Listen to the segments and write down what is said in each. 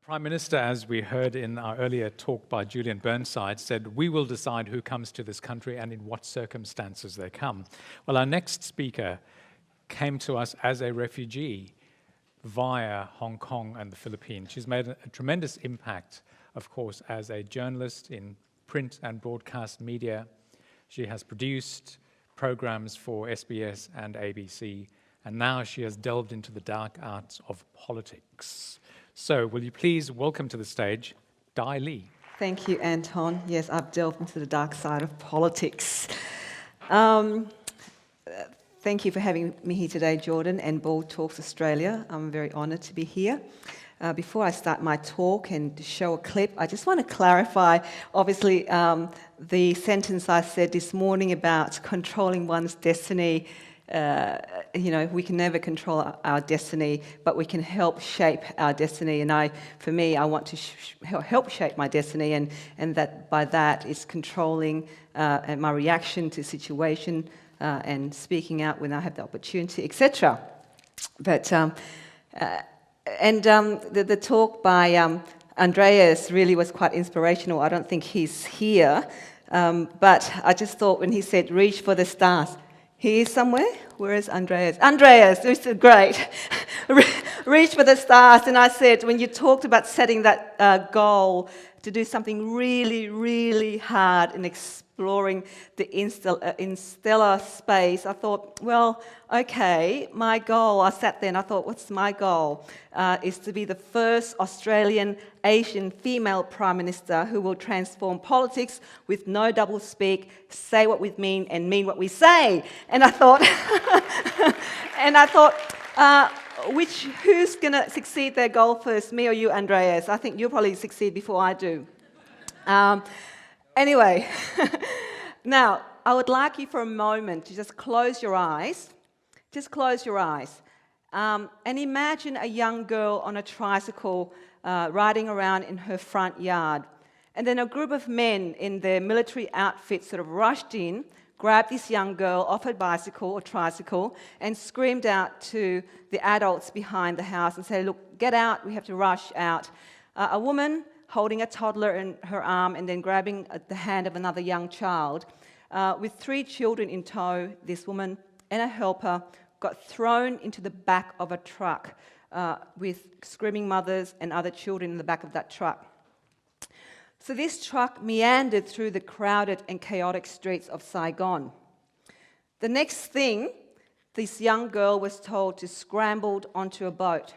Prime Minister, as we heard in our earlier talk by Julian Burnside, said, "We will decide who comes to this country and in what circumstances they come." Well, our next speaker came to us as a refugee via Hong Kong and the Philippines. She's made a tremendous impact, of course, as a journalist in print and broadcast media. She has produced programs for SBS and ABC, and now she has delved into the dark arts of politics. So, will you please welcome to the stage Dai Lee. Thank you, Anton. Yes, I've delved into the dark side of politics. Thank you for having me here today, Jordan, and BOLDtalks Australia. I'm very honoured to be here. Before I start my talk and to show a clip, I just want to clarify, obviously, the sentence I said this morning about controlling one's destiny. We can never control our destiny, but we can help shape our destiny. And I want to help shape my destiny, and that by that is controlling my reaction to situation and speaking out when I have the opportunity, etc. But the talk by Andreas really was quite inspirational. I don't think he's here, but I just thought when he said, "Reach for the stars," he is somewhere. Where is Andreas? Andreas, this is great. Reach for the stars. And I said, when you talked about setting that goal to do something really, really hard and exploring the interstellar space, I thought, well, okay, my goal, I sat there and I thought, what's my goal? Is to be the first Australian Asian female Prime Minister who will transform politics with no doublespeak, say what we mean and mean what we say. And I thought, who's going to succeed their goal first, me or you, Andreas? I think you'll probably succeed before I do. Anyway, now, I would like you for a moment to just close your eyes. Just close your eyes. And imagine a young girl on a tricycle riding around in her front yard. And then a group of men in their military outfits sort of rushed in, grabbed this young girl off her bicycle or tricycle and screamed out to the adults behind the house and said, "Look, get out, we have to rush out." A woman holding a toddler in her arm and then grabbing the hand of another young child. With 3 children in tow, this woman and a helper got thrown into the back of a truck with screaming mothers and other children in the back of that truck. So this truck meandered through the crowded and chaotic streets of Saigon. The next thing, this young girl was told to scramble onto a boat,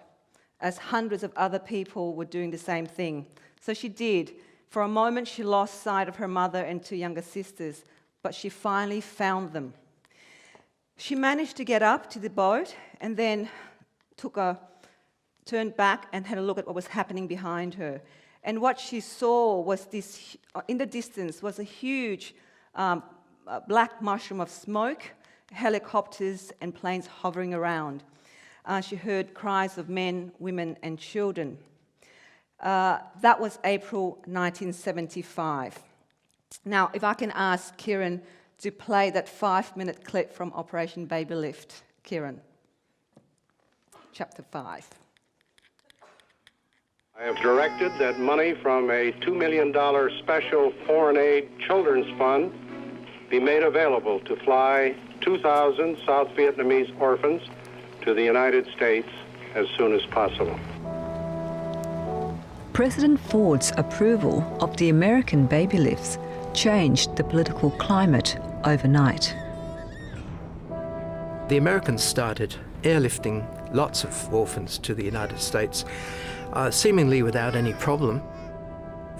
as hundreds of other people were doing the same thing. So she did. For a moment, she lost sight of her mother and 2 younger sisters, but she finally found them. She managed to get up to the boat and then turned back and had a look at what was happening behind her. And what she saw was this, in the distance, was a huge black mushroom of smoke, helicopters and planes hovering around. She heard cries of men, women and children. That was April 1975. Now, if I can ask Kieran to play that 5-minute clip from Operation Babylift. Kieran, chapter 5. I have directed that money from a $2 million special foreign aid children's fund be made available to fly 2,000 South Vietnamese orphans to the United States as soon as possible. President Ford's approval of the American baby lifts changed the political climate overnight. The Americans started airlifting lots of orphans to the United States, seemingly without any problem.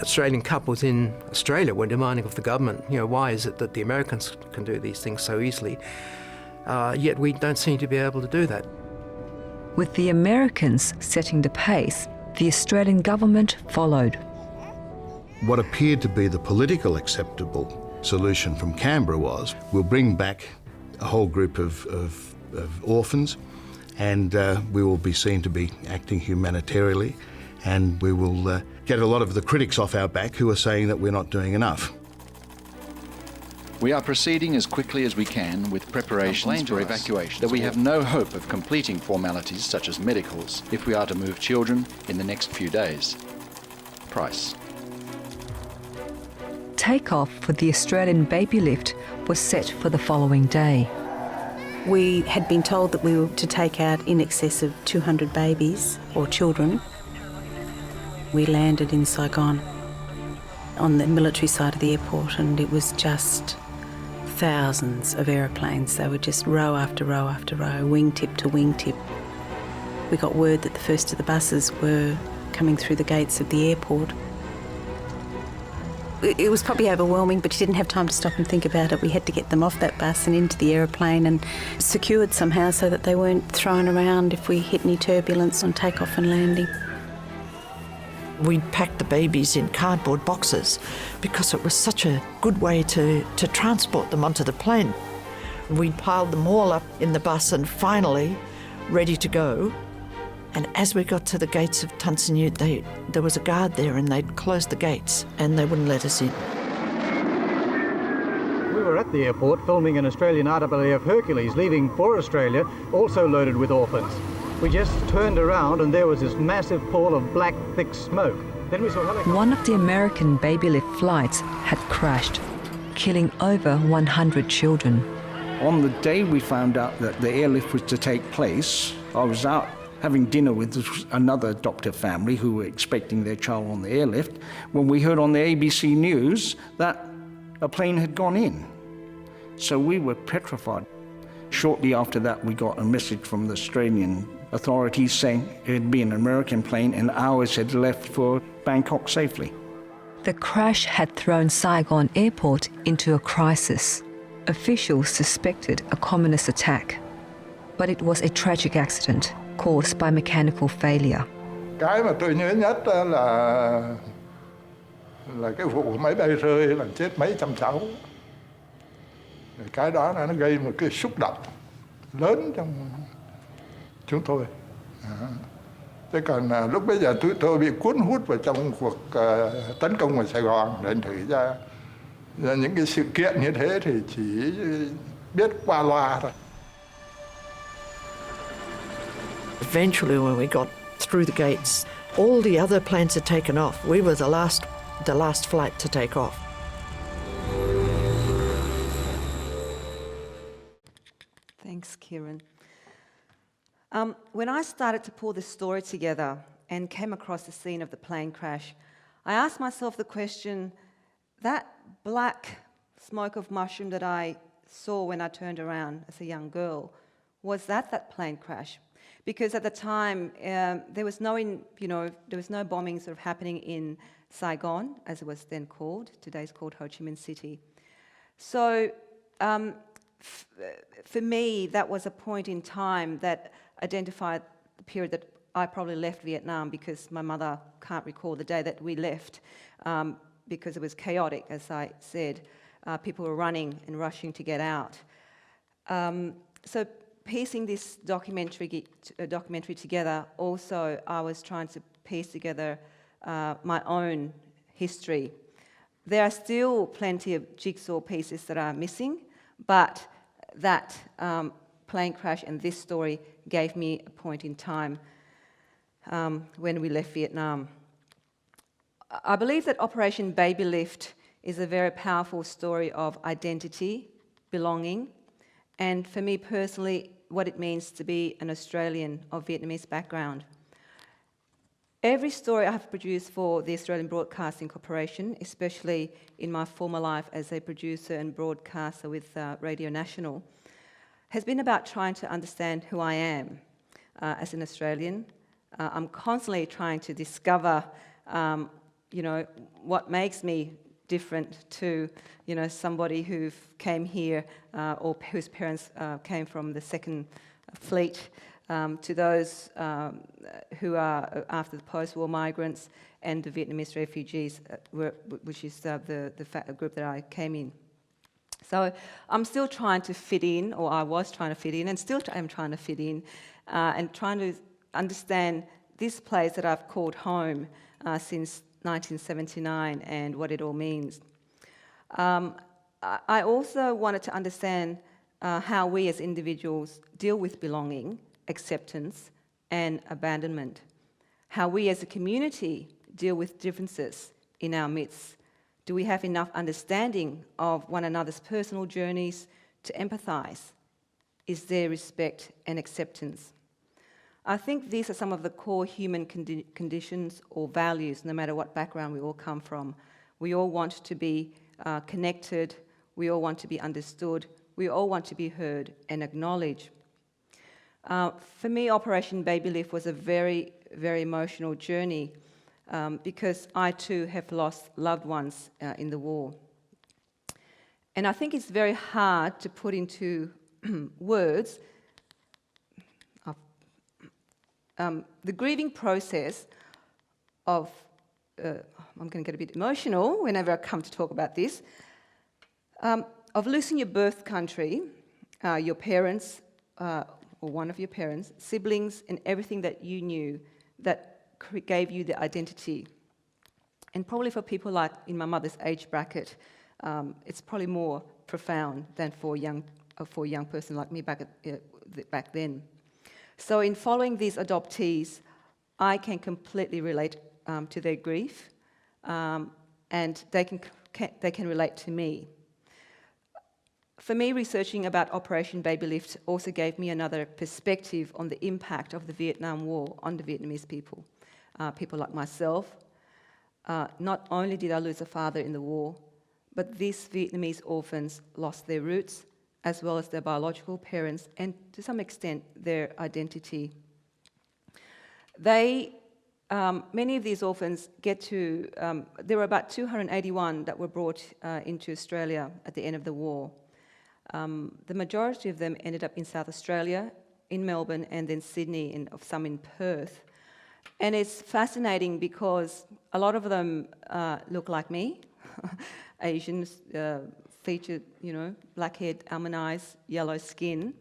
Australian couples in Australia were demanding of the government, why is it that the Americans can do these things so easily, yet we don't seem to be able to do that. With the Americans setting the pace, the Australian government followed. What appeared to be the political acceptable solution from Canberra was, we'll bring back a whole group of orphans, and we will be seen to be acting humanitarianly, and we will get a lot of the critics off our back who are saying that we're not doing enough. We are proceeding as quickly as we can with preparations for evacuation, that we have no hope of completing formalities such as medicals if we are to move children in the next few days. price. Takeoff for the Australian Babylift was set for the following day. We had been told that we were to take out in excess of 200 babies or children. We landed in Saigon on the military side of the airport, and it was just thousands of aeroplanes. They were just row after row after row, wingtip to wingtip. We got word that the first of the buses were coming through the gates of the airport. It was probably overwhelming, but you didn't have time to stop and think about it. We had to get them off that bus and into the aeroplane and secured somehow so that they weren't thrown around if we hit any turbulence on takeoff and landing. We packed the babies in cardboard boxes because it was such a good way to transport them onto the plane. We piled them all up in the bus and finally ready to go. And as we got to the gates of Tan Son Nhut, there was a guard there and they'd closed the gates and they wouldn't let us in. We were at the airport filming an Australian RAAF Hercules leaving for Australia, also loaded with orphans. We just turned around and there was this massive pall of black, thick smoke. Then we saw helicopters. One of the American Babylift flights had crashed, killing over 100 children. On the day we found out that the airlift was to take place, I was out having dinner with another adoptive family who were expecting their child on the airlift when we heard on the ABC News that a plane had gone in. So we were petrified. Shortly after that, we got a message from the Australian authorities saying it had been an American plane and ours had left for Bangkok safely. The crash had thrown Saigon Airport into a crisis. Officials suspected a communist attack, but it was a tragic accident caused by mechanical failure. Cái mà tôi nhớ nhất là cái vụ máy bay rơi làm chết mấy trăm cháu. Cái đó nó gây một cái xúc động lớn trong chúng tôi. Thế còn lúc bây giờ tôi bị cuốn hút vào trong cuộc tấn công vào Sài Gòn, để thử ra những cái sự kiện như thế thì chỉ biết qua loa thôi. Eventually, when we got through the gates, all the other planes had taken off. We were the last flight to take off. Thanks, Kieran. When I started to pull this story together and came across the scene of the plane crash, I asked myself the question, that black smoke of mushroom that I saw when I turned around as a young girl, was that plane crash? Because at the time, there was no bombing sort of happening in Saigon, as it was then called. Today's called Ho Chi Minh City. So for me, that was a point in time that identified the period that I probably left Vietnam, because my mother can't recall the day that we left, because it was chaotic, as I said. People were running and rushing to get out. So piecing this documentary together, also I was trying to piece together my own history. There are still plenty of jigsaw pieces that are missing, but that plane crash and this story gave me a point in time when we left Vietnam. I believe that Operation Babylift is a very powerful story of identity, belonging, and for me personally, what it means to be an Australian of Vietnamese background. Every story I have produced for the Australian Broadcasting Corporation, especially in my former life as a producer and broadcaster with Radio National, has been about trying to understand who I am as an Australian. I'm constantly trying to discover, what makes me different to, somebody who came here or whose parents came from the Second Fleet, to those who are after the post-war migrants and the Vietnamese refugees, which is the group that I came in. So I'm still trying to fit in, or I was trying to fit in, and still am trying to fit in, and trying to understand this place that I've called home since 1979 and what it all means. I also wanted to understand how we as individuals deal with belonging, acceptance and abandonment, how we as a community deal with differences in our midst? Do we have enough understanding of one another's personal journeys to empathise? Is there respect and acceptance? I think these are some of the core human conditions or values, no matter what background we all come from. We all want to be connected, we all want to be understood, we all want to be heard and acknowledged. For me, Operation Babylift was a very, very emotional journey because I too have lost loved ones in the war. And I think it's very hard to put into words the grieving process of, I'm going to get a bit emotional whenever I come to talk about this, of losing your birth country, your parents, or one of your parents, siblings, and everything that you knew that gave you the identity. And probably for people like in my mother's age bracket, it's probably more profound than for a young person like me back then. So in following these adoptees, I can completely relate to their grief, and they can relate to me. For me, researching about Operation Babylift also gave me another perspective on the impact of the Vietnam War on the Vietnamese people, people like myself. Not only did I lose a father in the war, but these Vietnamese orphans lost their roots, as well as their biological parents, and to some extent, their identity. Many of these orphans there were about 281 that were brought into Australia at the end of the war. The majority of them ended up in South Australia, in Melbourne, and then Sydney, and some in Perth. And it's fascinating because a lot of them look like me, Asians, featured, black-haired, almond eyes, yellow skin.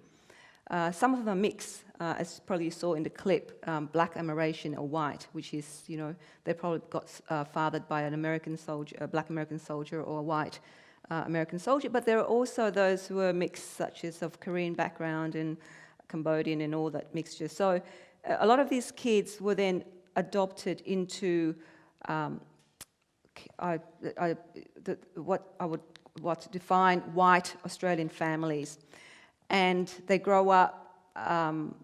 Some of them are mixed, as probably you saw in the clip, black Amerasian or white, which is, they probably got fathered by an American soldier, a black American soldier, or a white American soldier. But there are also those who are mixed, such as of Korean background and Cambodian and all that mixture. So a lot of these kids were then adopted into what to define white Australian families. And they grow up, from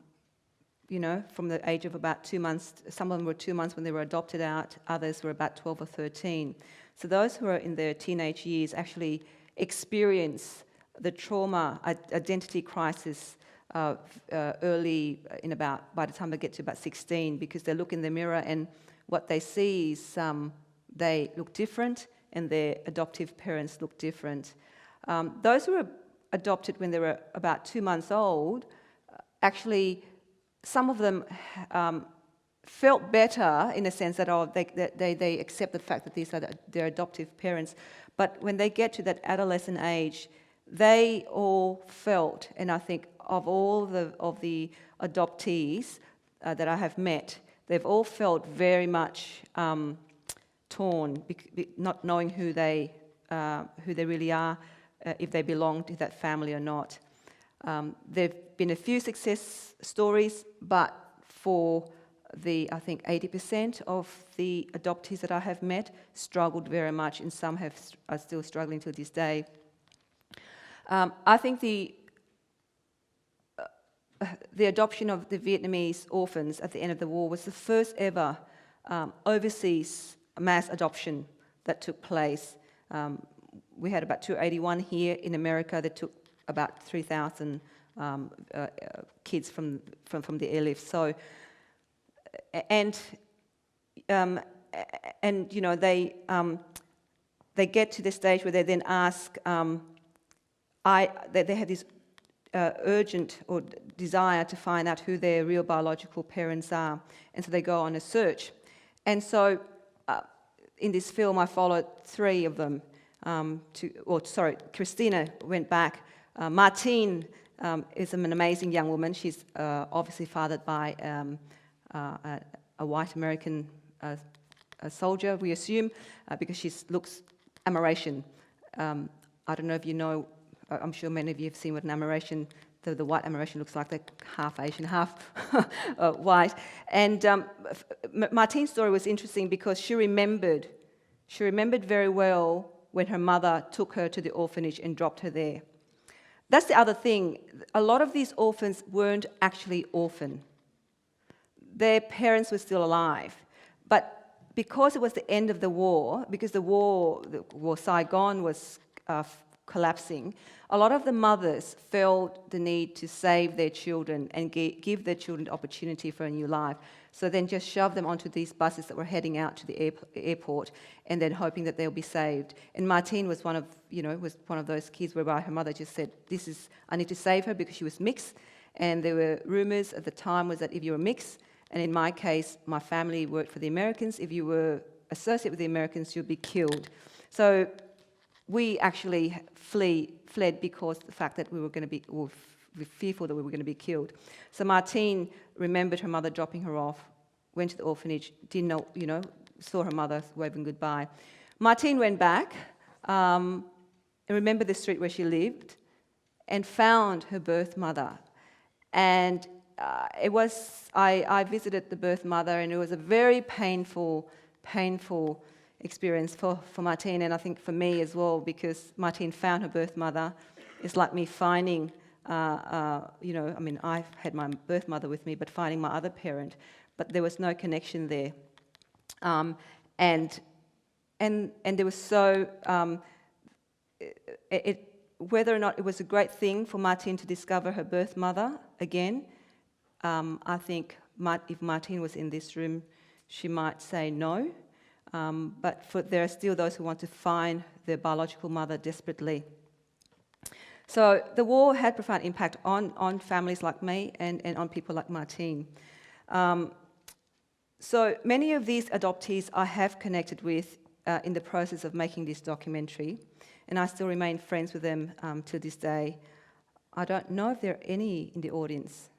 the age of about 2 months. Some of them were 2 months when they were adopted out, others were about 12 or 13. So those who are in their teenage years actually experience the trauma, identity crisis early by the time they get to about 16, because they look in the mirror and what they see is they look different and their adoptive parents look different. Those who were adopted when they were about 2 months old, actually, some of them felt better in a sense that they accept the fact that these are their adoptive parents. But when they get to that adolescent age, they all felt, and I think of all of the adoptees that I have met, they've all felt very much torn, not knowing who they really are, if they belong to that family or not. There've been a few success stories, but for I think 80% of the adoptees that I have met struggled very much, and some are still struggling to this day. I think the adoption of the Vietnamese orphans at the end of the war was the first ever overseas mass adoption that took place. We had about 281 here in America that took about 3,000 kids from the airlift. So, they get to the stage where they then ask. They have this urgent or desire to find out who their real biological parents are, and so they go on a search. And so, in this film, I followed 3 of them. Christina went back. Martine is an amazing young woman. She's obviously fathered by a white American soldier, we assume, because she looks Amerasian. I don't know if you know, I'm sure many of you have seen what an Amerasian the white Amerasian looks like they're half Asian, half white. And Martine's story was interesting because she remembered very well when her mother took her to the orphanage and dropped her there. That's the other thing. A lot of these orphans weren't actually orphan. Their parents were still alive. But because it was the end of the war, because the war Saigon was collapsing, a lot of the mothers felt the need to save their children and give their children the opportunity for a new life. So then just shove them onto these buses that were heading out to the airport and then hoping that they'll be saved. And Martine was one of those kids whereby her mother just said, I need to save her because she was mixed. And there were rumours at the time was that if you were mixed, and in my case, my family worked for the Americans, if you were associated with the Americans, you'd be killed. So we actually fled because of the fact that we were fearful that we were going to be killed. So Martine remembered her mother dropping her off, went to the orphanage, didn't know, saw her mother waving goodbye. Martine went back and remembered the street where she lived and found her birth mother. And I visited the birth mother, and it was a very painful experience for Martine, and I think for me as well, because Martine found her birth mother. It's like me finding, I've had my birth mother with me, but finding my other parent, but there was no connection there. And there was so, whether or not it was a great thing for Martine to discover her birth mother again, I think if Martine was in this room, she might say no. But there are still those who want to find their biological mother desperately. So the war had profound impact on families like me and on people like Martine. So many of these adoptees I have connected with in the process of making this documentary, and I still remain friends with them to this day. I don't know if there are any in the audience.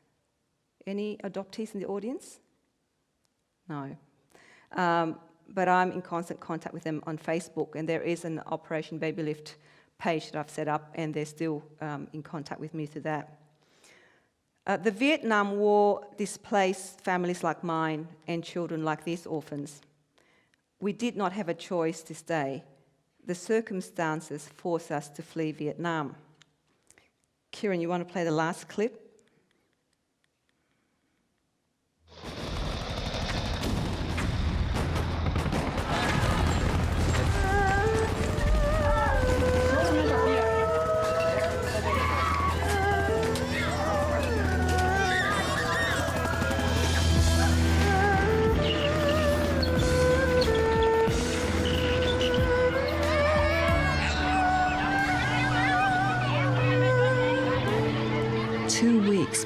Any adoptees in the audience? No. But I'm in constant contact with them on Facebook, and there is an Operation Babylift page that I've set up, and they're still in contact with me through that. The Vietnam War displaced families like mine and children like these orphans. We did not have a choice to stay. The circumstances forced us to flee Vietnam. Kieran, you want to play the last clip?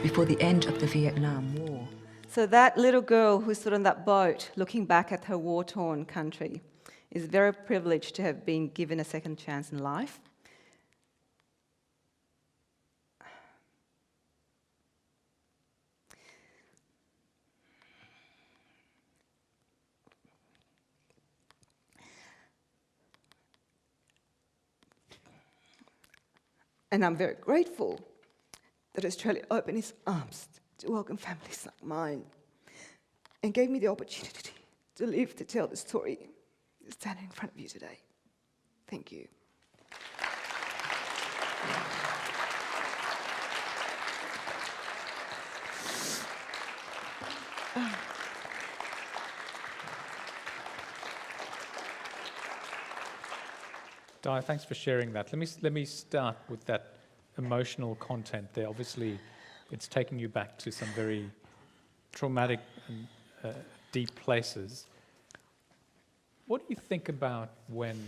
Before the end of the Vietnam War. So that little girl who stood on that boat looking back at her war-torn country is very privileged to have been given a second chance in life. And I'm very grateful that Australia opened its arms to welcome families like mine and gave me the opportunity to live to tell the story standing in front of you today. Thank you. Di, thanks for sharing that. Let me start with that emotional content there. Obviously, it's taking you back to some very traumatic and deep places. What do you think about when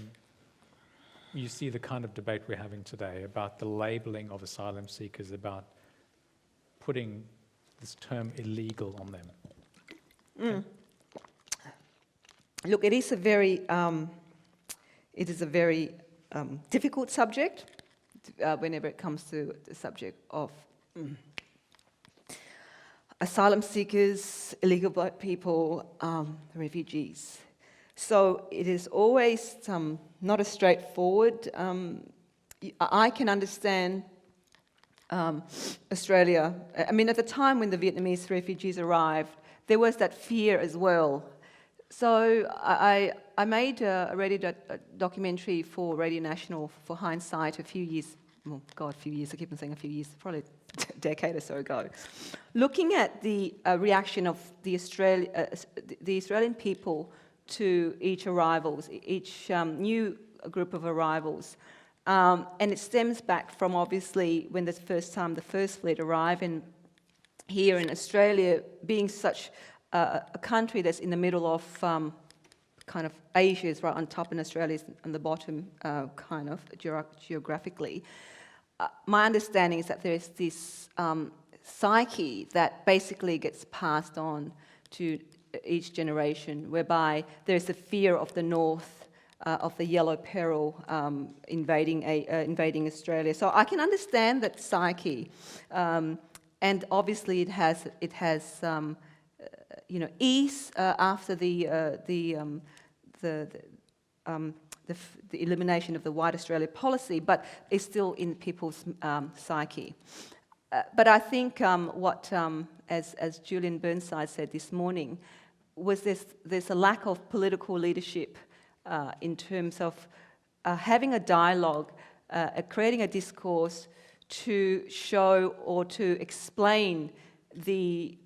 you see the kind of debate we're having today about the labeling of asylum seekers, about putting this term illegal on them? Look, it is a very difficult subject whenever it comes to the subject of asylum seekers, illegal black people, refugees. So it is always not a straightforward. I can understand Australia. I mean, at the time when the Vietnamese refugees arrived, there was that fear as well. So I made a radio documentary for Radio National for Hindsight a few years, oh God, a few years, I keep on saying a few years, probably a decade or so ago, looking at the reaction of the Australian people to each arrivals, each new group of arrivals. And it stems back from, obviously, when the first fleet arrived, and here in Australia, being such a country that's in the middle of kind of Asia is right on top and Australia's on the bottom, kind of geographically. My understanding is that there's this psyche that basically gets passed on to each generation, whereby there's the fear of the north, of the yellow peril invading Australia. So I can understand that psyche, and obviously it has ease after the elimination of the White Australia policy, but it's still in people's psyche. But I think what, as Julian Burnside said this morning, was there's a lack of political leadership in terms of having a dialogue, creating a discourse to show or to explain the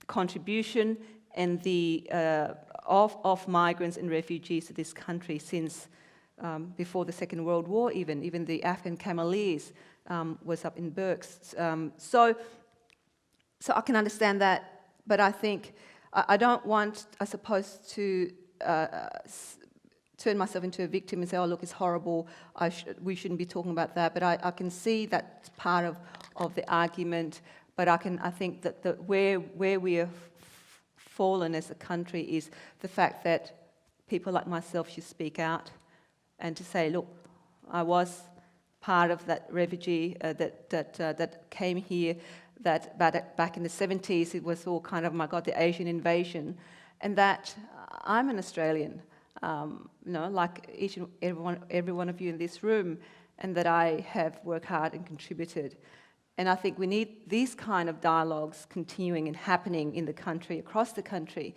contribution and the of migrants and refugees to this country since before the Second World War. Even the Afghan Cameleers was up in Berks. So I can understand that, but I think I don't want, I suppose, to turn myself into a victim and say, oh, look, it's horrible, we shouldn't be talking about that. But I can see that's part of the argument. But I think that where we have fallen as a country is the fact that people like myself should speak out and to say, look, I was part of that refugee that came here, that back in the 70s it was all kind of, my God, the Asian invasion, and that I'm an Australian, like each and every one of you in this room, and that I have worked hard and contributed. And I think we need these kind of dialogues continuing and happening in the country, across the country.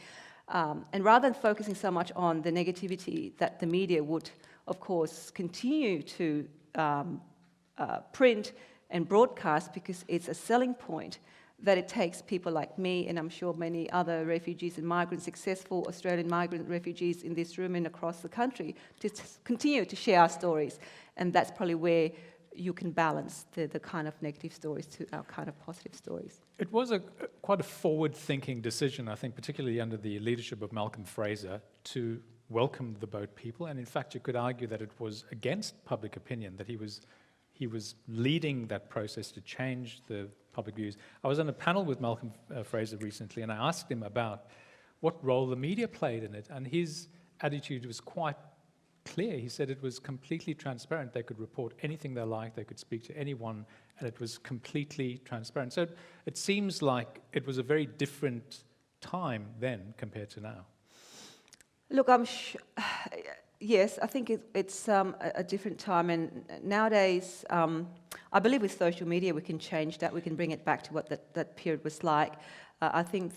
And rather than focusing so much on the negativity that the media would, of course, continue to print and broadcast, because it's a selling point that it takes people like me, and I'm sure many other refugees and migrants, successful Australian migrant refugees in this room and across the country, to continue to share our stories. And that's probably where you can balance the kind of negative stories to our kind of positive stories. It was quite a forward-thinking decision, I think, particularly under the leadership of Malcolm Fraser, to welcome the boat people. And in fact, you could argue that it was against public opinion, that he was leading that process to change the public views. I was on a panel with Malcolm Fraser recently, and I asked him about what role the media played in it, and his attitude was quite clear. He said it was completely transparent. They could report anything they liked, they could speak to anyone, and it was completely transparent. So it seems like it was a very different time then compared to now. Look, yes, I think it's a different time, and nowadays, I believe with social media we can change that, we can bring it back to what that period was like. I think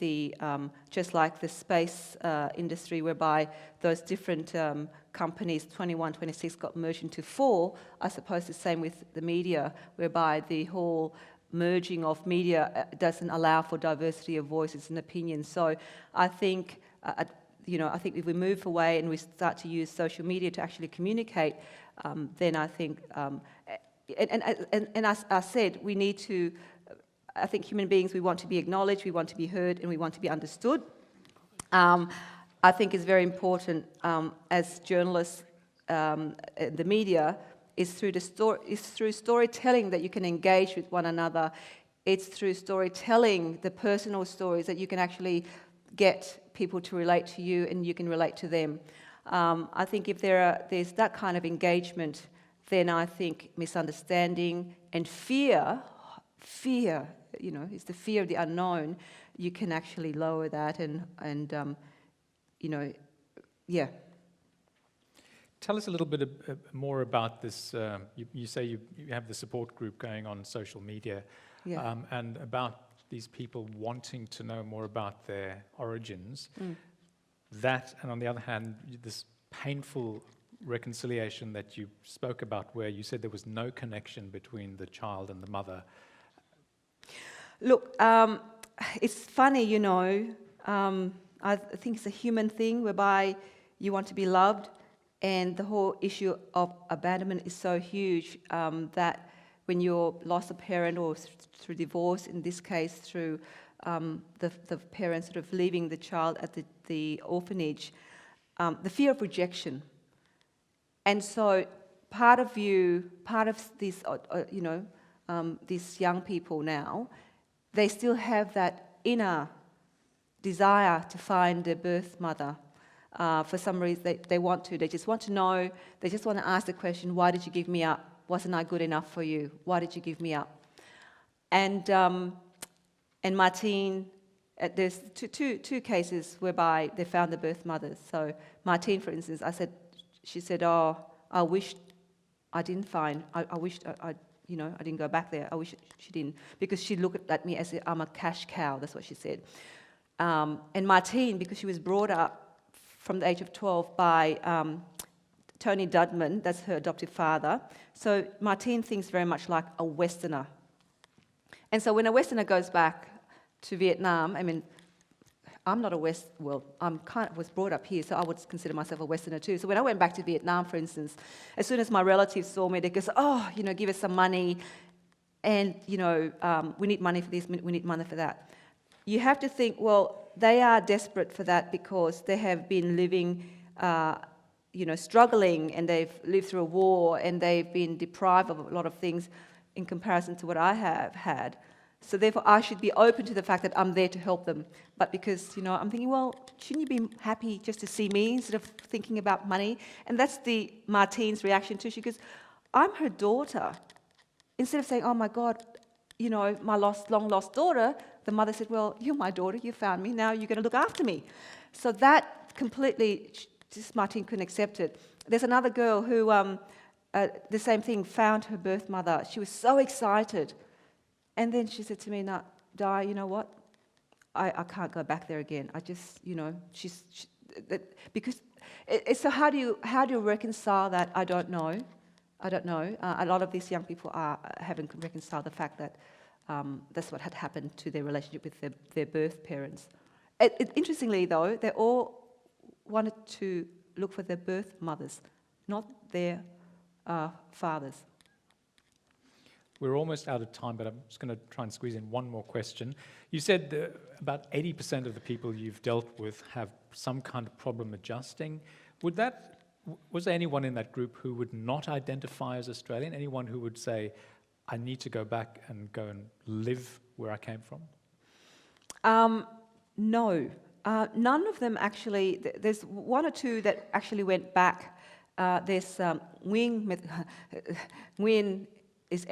just like the space industry, whereby those different companies, 21, 26, got merged into 4, I suppose the same with the media, whereby the whole merging of media doesn't allow for diversity of voices and opinions. So I think, I think if we move away and we start to use social media to actually communicate, then I think, and as I said, we need to. I think human beings, we want to be acknowledged, we want to be heard, and we want to be understood. I think it's very important as journalists, the media, is through storytelling that you can engage with one another. It's through storytelling, the personal stories, that you can actually get people to relate to you and you can relate to them. I think if there's that kind of engagement, then I think misunderstanding and fear, it's the fear of the unknown, you can actually lower that and. Tell us a little bit more about this. You say you have the support group going on social media, Yeah. and about these people wanting to know more about their origins. That, and on the other hand, this painful reconciliation that you spoke about, where you said there was no connection between the child and the mother. Look, it's funny, you know. I think it's a human thing whereby you want to be loved, and the whole issue of abandonment is so huge that when you lost a parent, or through divorce, in this case through the parents sort of leaving the child at the orphanage, the fear of rejection. And so part of these, these young people now, they still have that inner desire to find their birth mother. For some reason, they just want to know, they just want to ask the question, why did you give me up? Wasn't I good enough for you? Why did you give me up? And Martine, there's two cases whereby they found the birth mothers. So Martine, for instance, she said, oh, I wish I didn't find, I wished I didn't go back there. I wish she didn't, because she looked at me as if I'm a cash cow. That's what she said. And Martine, because she was brought up from the age of 12 by Tony Dudman, that's her adoptive father. So Martine thinks very much like a Westerner. And so when a Westerner goes back to Vietnam, I mean, I'm not a was brought up here, so I would consider myself a Westerner too. So when I went back to Vietnam, for instance, as soon as my relatives saw me, they go, oh, give us some money, and, we need money for this, we need money for that. You have to think, well, they are desperate for that because they have been living, struggling, and they've lived through a war, and they've been deprived of a lot of things in comparison to what I have had. So therefore, I should be open to the fact that I'm there to help them. But because, I'm thinking, well, shouldn't you be happy just to see me instead of thinking about money? And that's the Martine's reaction too. She goes, I'm her daughter. Instead of saying, oh my God, my long-lost daughter, the mother said, well, you're my daughter, you found me, now you're going to look after me. So that completely, just Martine couldn't accept it. There's another girl who, the same thing, found her birth mother. She was so excited. And then she said to me, "No, Di, you know what? I can't go back there again. I just, because so how do you reconcile that? I don't know. A lot of these young people haven't reconciled the fact that that's what had happened to their relationship with their birth parents. Interestingly, though, they all wanted to look for their birth mothers, not their fathers. We're almost out of time, but I'm just going to try and squeeze in one more question. You said that about 80% of the people you've dealt with have some kind of problem adjusting. Was there anyone in that group who would not identify as Australian? Anyone who would say, I need to go back and go and live where I came from? No. None of them actually. There's one or two that actually went back. There's Nguyen. Nguyen is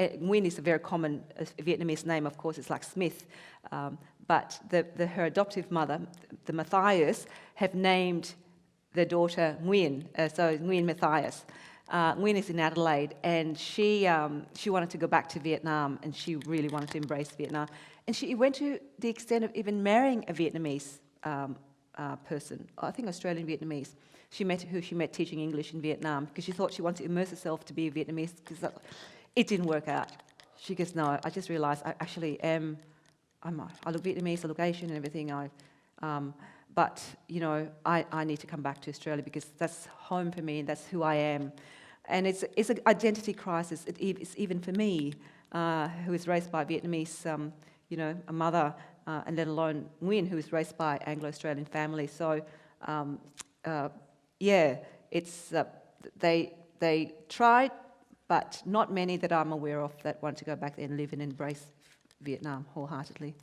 a very common Vietnamese name, of course, it's like Smith. But her adoptive mother, the Matthias, have named their daughter Nguyen, so Nguyen Matthias. Nguyen is in Adelaide, and she wanted to go back to Vietnam, and she really wanted to embrace Vietnam. And she went to the extent of even marrying a Vietnamese person, I think Australian Vietnamese. She met teaching English in Vietnam because she thought she wanted to immerse herself to be a Vietnamese. Because it didn't work out. She goes, no, I just realised I actually am. I look Vietnamese, I look Asian, and everything. But I need to come back to Australia because that's home for me, and that's who I am. And it's an identity crisis. It's even for me, who was raised by a Vietnamese, a mother, and let alone Nguyen, who was raised by Anglo-Australian family. So, it's they tried. But not many that I'm aware of that want to go back there and live and embrace Vietnam wholeheartedly.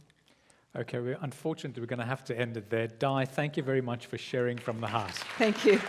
Okay, unfortunately, we're going to have to end it there. Di, thank you very much for sharing from the heart. Thank you.